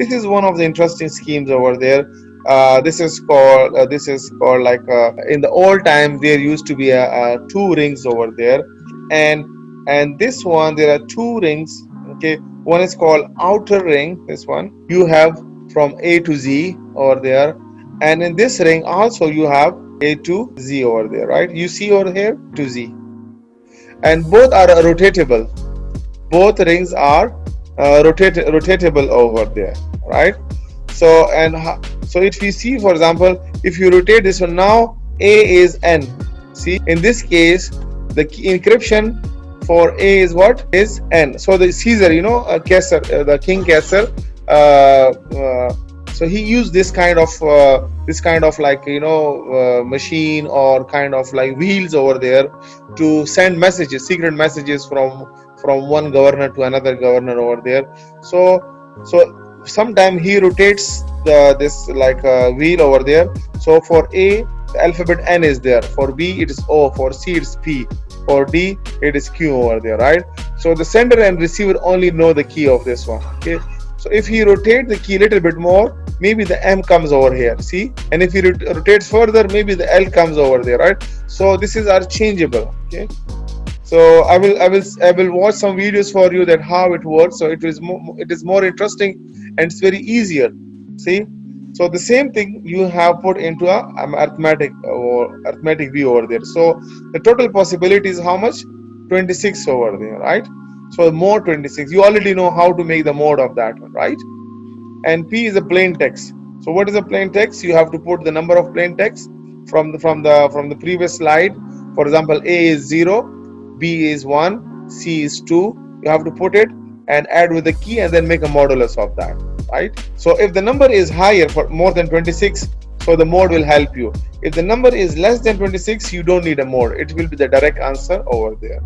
this is one of the interesting schemes over there. This is called like in the old time there used to be two rings over there, and this one there are two rings. Okay, one is called outer ring. This one you have from A to Z over there, and in this ring also you have A to Z over there, right? You see over here to Z, and both are rotatable. Both rings are rotatable over there, right? So so if you see, for example, if you rotate this one, now A is N. See, in this case the encryption for A is what? Is N. So the Caesar, Caesar, the King Caesar, so he used this kind of like machine or kind of like wheels over there to send messages, secret messages from one governor to another governor over there. So sometimes he rotates this like wheel over there. So for A the alphabet N is there, for B it is O, for C it's P, for D it is Q over there, right? So the sender and receiver only know the key of this one. Okay, so if he rotate the key a little bit more, maybe the M comes over here, see, and if he rotates further, maybe the L comes over there, right? So this is are changeable. Okay, so I will watch some videos for you that how it works. So it is more interesting and it's very easier. See, so the same thing you have put into a arithmetic view over there. So the total possibility is how much? 26 over there, right? So more 26. You already know how to make the mode of that one, right? And P is a plain text. So what is a plain text? You have to put the number of plain text from the previous slide. For example, A is 0, B is 1, C is 2. You have to put it and add with the key and then make a modulus of that, right? So if the number is higher, for more than 26, so the mode will help you. If the number is less than 26, you don't need a mode. It will be the direct answer over there.